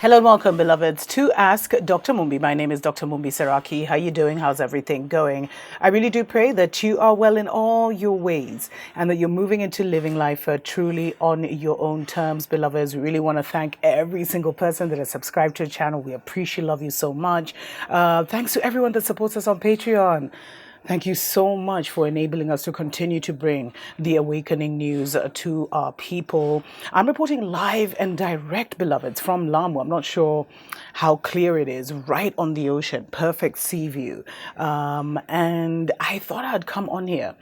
Hello and welcome, beloveds, to Ask Dr. Mumbi. My name is Dr. Mumbi Saraki. How you doing? How's everything going? I really do pray that you are well in all your ways and that you're moving into living life truly on your own terms, beloveds. We really want to thank every single person that has subscribed to the channel. We appreciate, love you so much. Thanks to everyone that supports us on Patreon. Thank you so much for enabling us to continue to bring the awakening news to our people. I'm reporting live and direct, beloveds, from Lamu. I'm not sure how clear it is, right on the ocean, perfect sea view. And I thought I'd come on here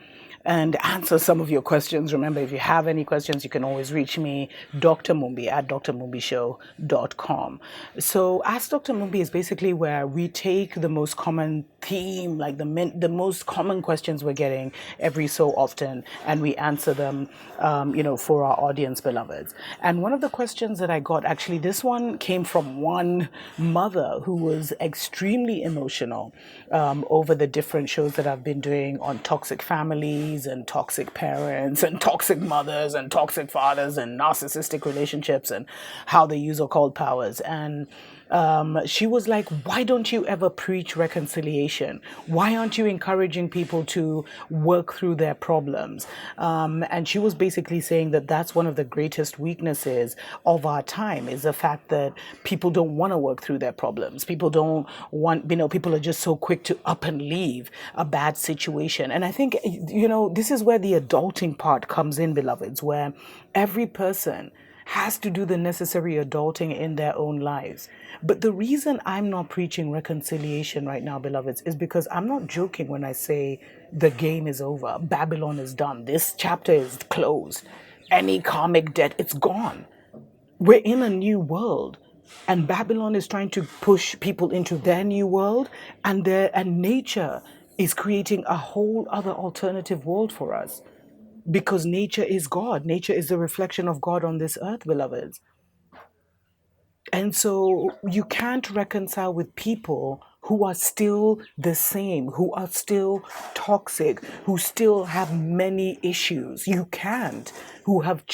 and answer some of your questions. Remember, if you have any questions, you can always reach me, Dr. Mumbi, at drmumbishow.com. So Ask Dr. Mumbi is basically where we take the most common theme, like the most common questions we're getting every so often, and we answer them, for our audience, beloveds. And one of the questions that I got, actually, this one came from one mother who was extremely emotional over the different shows that I've been doing on toxic families and toxic parents and toxic mothers and toxic fathers and narcissistic relationships and how they use occult powers. And she was like, why don't you ever preach reconciliation? Why aren't you encouraging people to work through their problems? And she was basically saying that that's one of the greatest weaknesses of our time, is the fact that people don't want to work through their problems. People don't want, people are just so quick to up and leave a bad situation. And I think, this is where the adulting part comes in, beloveds, where every person has to do the necessary adulting in their own lives. But the reason I'm not preaching reconciliation right now, beloveds, is because I'm not joking when I say the game is over. Babylon is done. This chapter is closed. Any karmic debt, it's gone. We're in a new world. And Babylon is trying to push people into their new world, and nature is creating a whole other alternative world for us. Because nature is God. Nature is the reflection of God on this earth, beloveds. And so you can't reconcile with people who are still the same, who are still toxic, who still have many issues. You can't, who have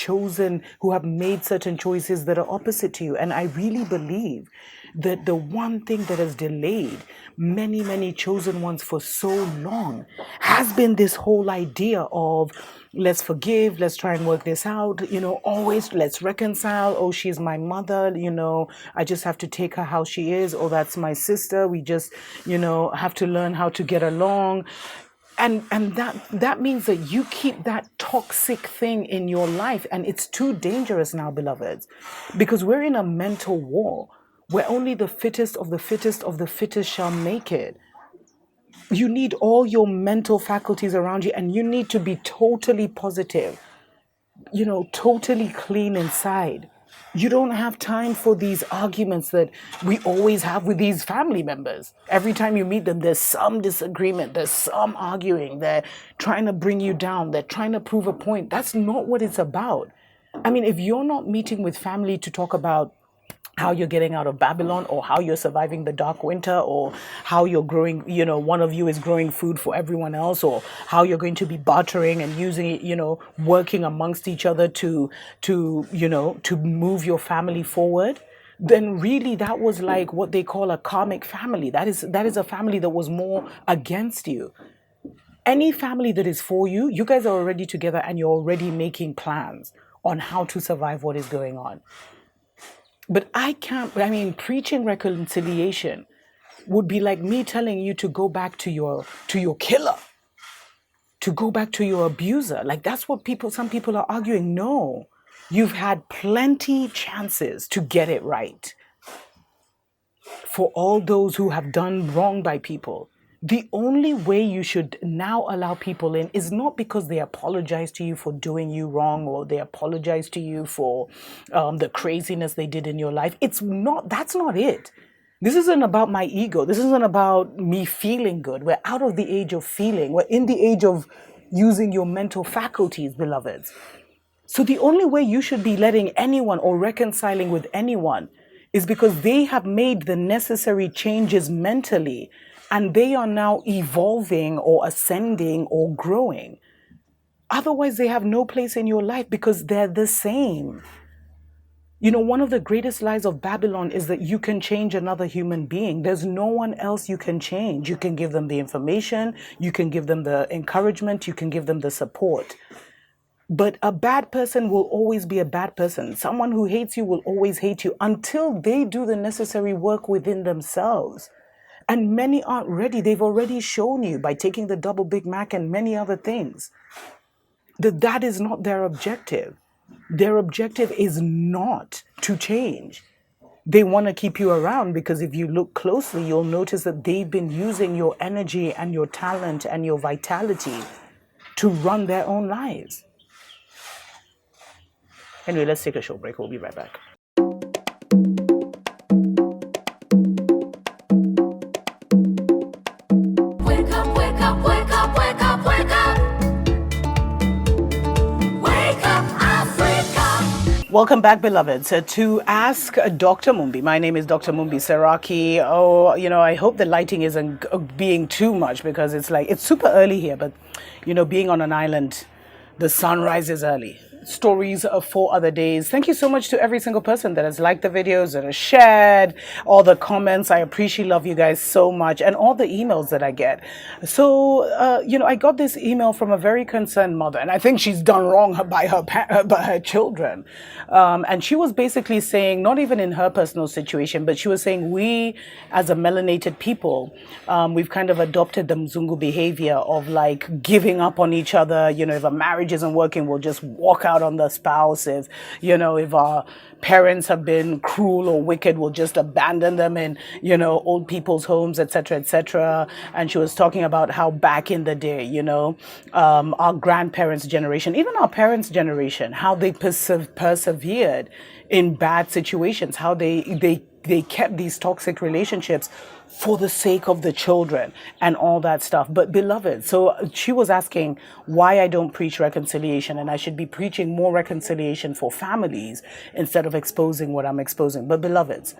made certain choices that are opposite to you. And I really believe that the one thing that has delayed many, many chosen ones for so long has been this whole idea of, let's forgive, let's try and work this out, always let's reconcile. Oh, she's my mother, I just have to take her how she is. Oh, that's my sister. We just, have to learn how to get along. And that means that you keep that toxic thing in your life. And it's too dangerous now, beloveds, because we're in a mental war where only the fittest of the fittest of the fittest shall make it. You need all your mental faculties around you, and you need to be totally positive, totally clean inside. You don't have time for these arguments that we always have with these family members. Every time you meet them, there's some disagreement, there's some arguing. They're trying to bring you down, they're trying to prove a point. That's not what it's about. I mean, if you're not meeting with family to talk about how you're getting out of Babylon, or how you're surviving the dark winter, or how you're growing, one of you is growing food for everyone else, or how you're going to be bartering and using it, working amongst each other to move your family forward, then really that was like what they call a karmic family. That is a family that was more against you. Any family that is for you, you guys are already together and you're already making plans on how to survive what is going on. But preaching reconciliation would be like me telling you to go back to your killer, to go back to your abuser. Like, that's what some people are arguing. No, you've had plenty chances to get it right. For all those who have done wrong by people, the only way you should now allow people in is not because they apologize to you for doing you wrong, or they apologize to you for the craziness they did in your life. That's not it. This isn't about my ego. This isn't about me feeling good. We're out of the age of feeling. We're in the age of using your mental faculties, beloveds. So the only way you should be letting anyone or reconciling with anyone is because they have made the necessary changes mentally, and they are now evolving or ascending or growing. Otherwise, they have no place in your life because they're the same. One of the greatest lies of Babylon is that you can change another human being. There's no one else you can change. You can give them the information, you can give them the encouragement, you can give them the support. But a bad person will always be a bad person. Someone who hates you will always hate you until they do the necessary work within themselves. And many aren't ready. They've already shown you by taking the double Big Mac and many other things that that is not their objective. Their objective is not to change. They want to keep you around because if you look closely, you'll notice that they've been using your energy and your talent and your vitality to run their own lives. Anyway, let's take a short break. We'll be right back. Wake up, wake up, wake up, wake up, wake up. Wake up, Africa. Welcome back, beloveds, to Ask Dr. Mumbi. My name is Dr. Mumbi Saraki. Oh, I hope the lighting isn't being too much because it's super early here, but, being on an island, the sun rises early. Stories for other days. Thank you so much to every single person that has liked the videos, that has shared, all the comments. I appreciate, love you guys so much, and all the emails that I get. So, I got this email from a very concerned mother, and I think she's done wrong by her children. And she was basically saying, not even in her personal situation, but she was saying we, as a melanated people, we've kind of adopted the Mzungu behavior of like giving up on each other. If a marriage isn't working, we'll just walk out on the spouse. If our parents have been cruel or wicked, we'll just abandon them in, old people's homes, etc., etc. And she was talking about how back in the day, our grandparents' generation, even our parents' generation, how they persevered in bad situations, how they kept these toxic relationships for the sake of the children and all that stuff. But beloved, so she was asking why I don't preach reconciliation, and I should be preaching more reconciliation for families instead of exposing what I'm exposing. But beloveds,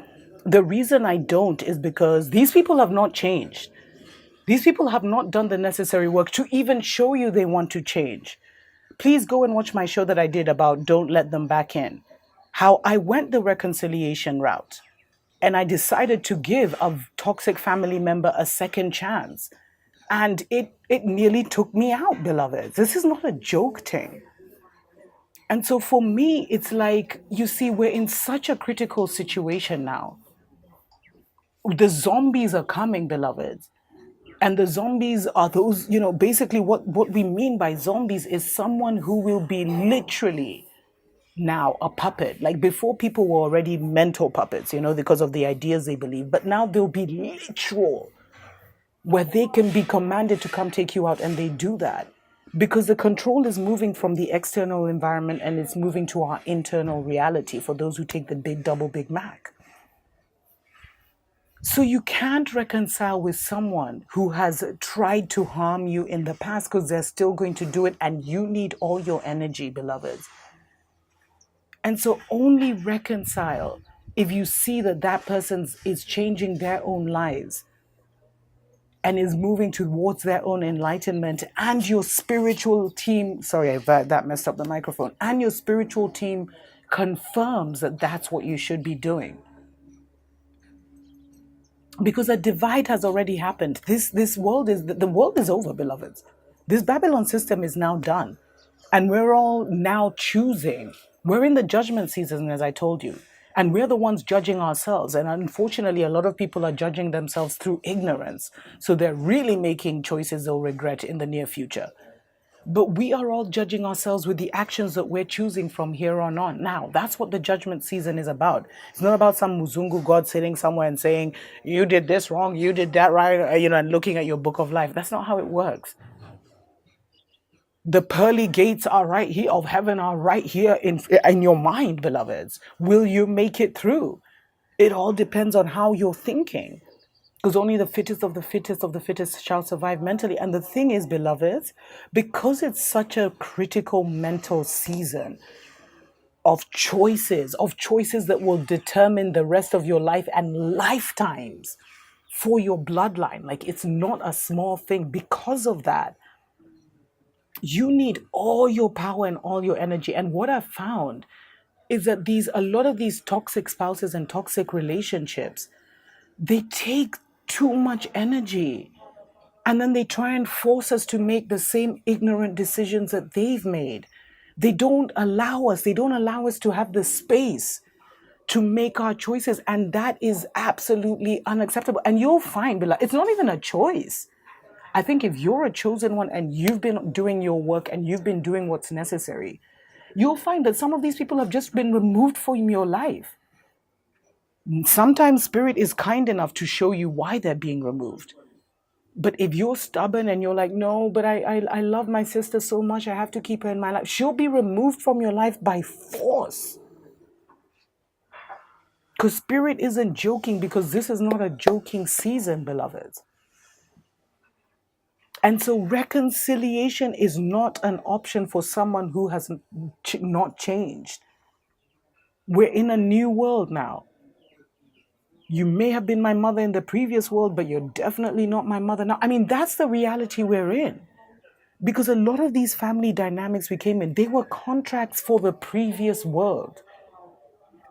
the reason I don't is because these people have not changed. These people have not done the necessary work to even show you they want to change. Please go and watch my show that I did about Don't Let Them Back In, how I went the reconciliation route. And I decided to give a toxic family member a second chance. And it nearly took me out, beloved. This is not a joke thing. And so for me, it's like, you see, we're in such a critical situation now. The zombies are coming, beloveds. And the zombies are those, basically what we mean by zombies is someone who will be literally now a puppet. Like before, people were already mental puppets, because of the ideas they believe. But now they'll be literal, where they can be commanded to come take you out, and they do that because the control is moving from the external environment and it's moving to our internal reality for those who take the big double Big Mac. So you can't reconcile with someone who has tried to harm you in the past because they're still going to do it, and you need all your energy, beloveds. And so only reconcile if you see that that person is changing their own lives and is moving towards their own enlightenment, and your spiritual team, sorry, that messed up the microphone, and your spiritual team confirms that that's what you should be doing. Because a divide has already happened. The world is over, beloveds. This Babylon system is now done. And we're all now choosing. We're in the judgment season, as I told you. And we're the ones judging ourselves. And unfortunately, a lot of people are judging themselves through ignorance. So they're really making choices they'll regret in the near future. But we are all judging ourselves with the actions that we're choosing from here on. Now, that's what the judgment season is about. It's not about some Muzungu God sitting somewhere and saying, you did this wrong, you did that right, and looking at your book of life. That's not how it works. The pearly gates are right here of heaven are right here in your mind, beloveds. Will you make it through? It all depends on how you're thinking. Because only the fittest of the fittest of the fittest shall survive mentally. And the thing is, beloveds, because it's such a critical mental season of choices that will determine the rest of your life and lifetimes for your bloodline. Like, it's not a small thing. Because of that, you need all your power and all your energy. And what I've found is that a lot of these toxic spouses and toxic relationships, they take too much energy. And then they try and force us to make the same ignorant decisions that they've made. They don't allow us to have the space to make our choices. And that is absolutely unacceptable. And you'll find, it's not even a choice. I think if you're a chosen one and you've been doing your work and you've been doing what's necessary, you'll find that some of these people have just been removed from your life. Sometimes Spirit is kind enough to show you why they're being removed. But if you're stubborn and you're like, no, but I love my sister so much, I have to keep her in my life, she'll be removed from your life by force. Because Spirit isn't joking, because this is not a joking season, beloveds. And so reconciliation is not an option for someone who has not changed. We're in a new world now. You may have been my mother in the previous world, but you're definitely not my mother now. I mean, that's the reality we're in. Because a lot of these family dynamics we came in, they were contracts for the previous world.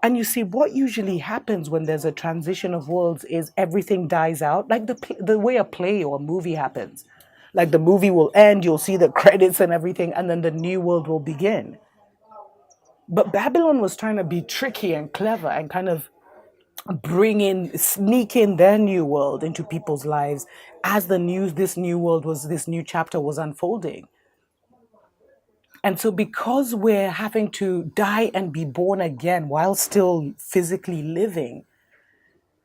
And you see, what usually happens when there's a transition of worlds is everything dies out, like the way a play or a movie happens. Like the movie will end, you'll see the credits and everything, and then the new world will begin. But Babylon was trying to be tricky and clever and kind of sneak in their new world into people's lives as this new chapter was unfolding. And so, because we're having to die and be born again while still physically living,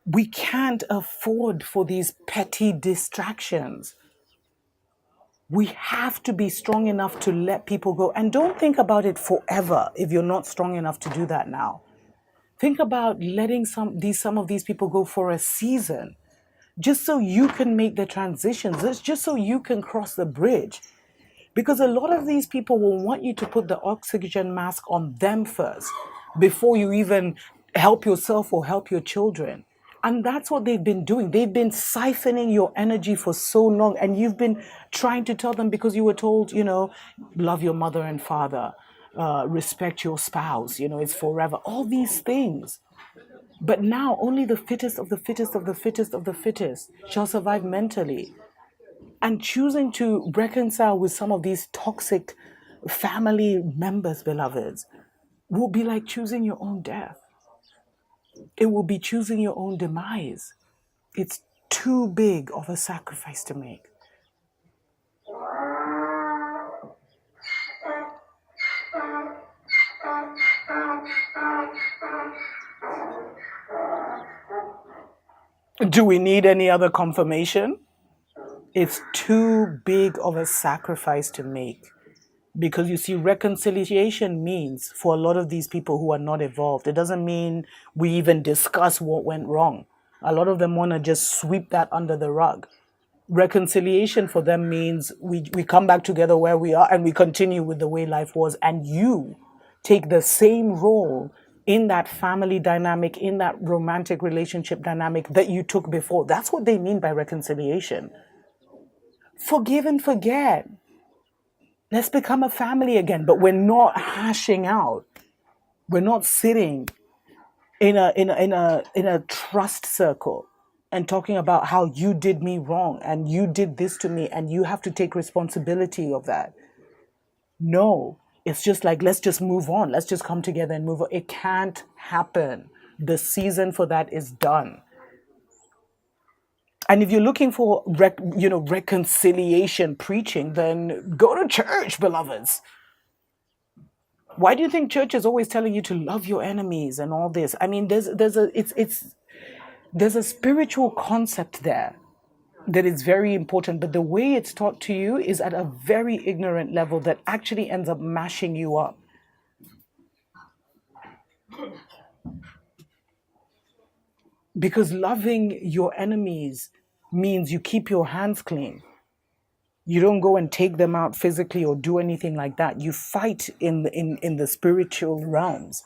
we can't afford for these petty distractions. We have to be strong enough to let people go. And don't think about it forever if you're not strong enough to do that now. Think about letting some of these people go for a season, just so you can make the transitions, just so you can cross the bridge. Because a lot of these people will want you to put the oxygen mask on them first before you even help yourself or help your children. And that's what they've been doing. They've been siphoning your energy for so long. And you've been trying to tell them, because you were told, love your mother and father, respect your spouse, it's forever, all these things. But now only the fittest of the fittest of the fittest of the fittest shall survive mentally. And choosing to reconcile with some of these toxic family members, beloveds, will be like choosing your own death. It will be choosing your own demise. It's too big of a sacrifice to make. Do we need any other confirmation? It's too big of a sacrifice to make. Because you see, reconciliation means, for a lot of these people who are not evolved, it doesn't mean we even discuss what went wrong. A lot of them want to just sweep that under the rug. Reconciliation for them means we come back together where we are and we continue with the way life was. And you take the same role in that family dynamic, in that romantic relationship dynamic that you took before. That's what they mean by reconciliation. Forgive and forget. Let's become a family again. But we're not hashing out. We're not sitting in a trust circle and talking about how you did me wrong and you did this to me and you have to take responsibility of that. No, it's just like, let's just move on. Let's just come together and move on. It can't happen. The season for that is done. And if you're looking for reconciliation preaching, then go to church, beloveds. Why do you think church is always telling you to love your enemies and all this? I mean, there's a spiritual concept there that is very important, but the way it's taught to you is at a very ignorant level that actually ends up mashing you up. Because loving your enemies means you keep your hands clean. You don't go and take them out physically or do anything like that. You fight in the spiritual realms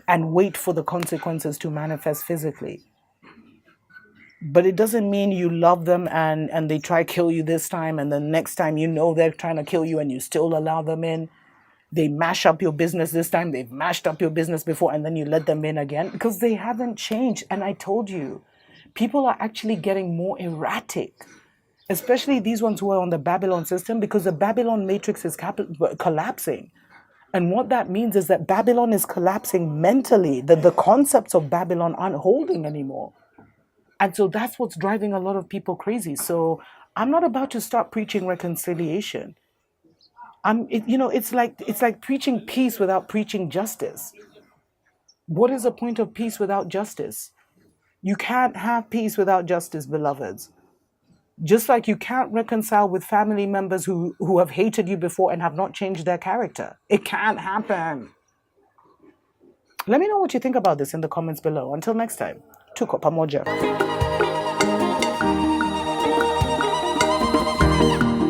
and wait for the consequences to manifest physically. But it doesn't mean you love them and they try to kill you this time and the next time they're trying to kill you and you still allow them in. They mash up your business this time, they've mashed up your business before, and then you let them in again because they haven't changed. And I told you, people are actually getting more erratic, especially these ones who are on the Babylon system, because the Babylon matrix is collapsing. And what that means is that Babylon is collapsing mentally, that the concepts of Babylon aren't holding anymore. And so that's what's driving a lot of people crazy. So I'm not about to start preaching reconciliation. It's like preaching peace without preaching justice. What is the point of peace without justice? You can't have peace without justice, beloveds. Just like you can't reconcile with family members who have hated you before and have not changed their character. It can't happen. Let me know what you think about this in the comments below. Until next time, tuko pamoja.